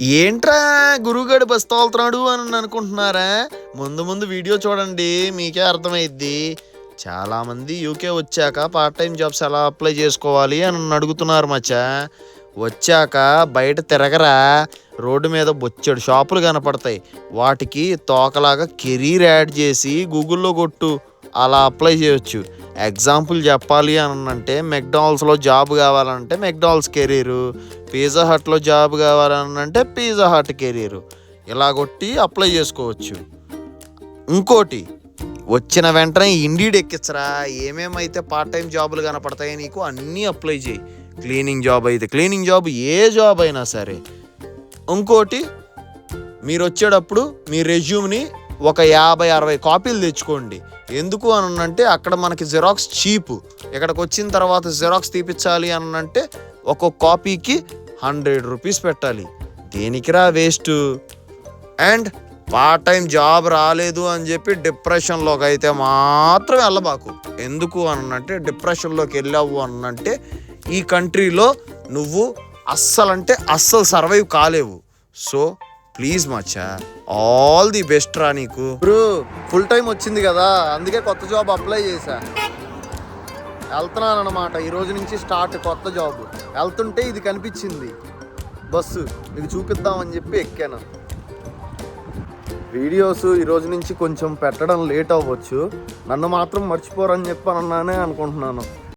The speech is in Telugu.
ఏంట్రా గురువుగాడు బస్ తోలుతున్నాడు అని అనుకుంటున్నారా? ముందు ముందు వీడియో చూడండి, మీకే అర్థమైద్ది. చాలామంది యూకే వచ్చాక పార్ట్ టైం జాబ్స్ ఎలా అప్లై చేసుకోవాలి అని అడుగుతున్నారు మచ్చా. వచ్చాక బయట తిరగరా, రోడ్డు మీద బొచ్చెడు షాపులు కనపడతాయి. వాటికి తోకలాగా కెరీర్ యాడ్ చేసి గూగుల్లో కొట్టు, అలా అప్లై చేయొచ్చు. ఎగ్జాంపుల్ చెప్పాలి అని అంటే మెక్డానల్డ్స్లో జాబ్ కావాలంటే మెక్డానల్డ్స్ కెరీరు, పిజ్జా హట్లో జాబ్ కావాలనంటే పిజ్జా హట్ కెరీరు, ఇలా కొట్టి అప్లై చేసుకోవచ్చు. ఇంకోటి, వచ్చిన వెంటనే ఇండీడ్ ఎక్కించరా, ఏమేమైతే పార్ట్ టైం జాబులు కనపడతాయి నీకు అన్నీ అప్లై చేయి. క్లీనింగ్ జాబ్ అయితే క్లీనింగ్ జాబ్, ఏ జాబ్ అయినా సరే. ఇంకోటి, మీరు వచ్చేటప్పుడు మీ రెజ్యూమ్ని ఒక 50-60 కాపీలు తెచ్చుకోండి. ఎందుకు అని అంటే అక్కడ మనకి జిరాక్స్ చీపు. ఇక్కడికి వచ్చిన తర్వాత జిరాక్స్ తీపిచ్చాలి అని అంటే ఒక్కొక్క కాపీకి 100 రూపీస్ పెట్టాలి. దేనికిరా waste. And part time job రాలేదు అని చెప్పి డిప్రెషన్లోకి అయితే మాత్రం వెళ్ళబాకు. ఎందుకు అనంటే డిప్రెషన్లోకి వెళ్ళావు అనంటే ఈ కంట్రీలో నువ్వు అస్సలు survive కాలేవు. So please Maccha, all the best రా నీకు. బ్రో ఫుల్ టైం వచ్చింది కదా, అందుకే కొత్త జాబ్ అప్లై చేశా. వెళ్తున్నాను అనమాట, ఈరోజు నుంచి స్టార్ట్ కొత్త జాబ్. వెళ్తుంటే ఇది కనిపించింది బస్సు, మీకు చూపిద్దామని చెప్పి ఎక్కాను. వీడియోస్ ఈరోజు నుంచి కొంచెం పెట్టడం లేట్ అవ్వచ్చు, నన్ను మాత్రం మర్చిపోరని చెప్పి అన్నానే అనుకుంటున్నాను.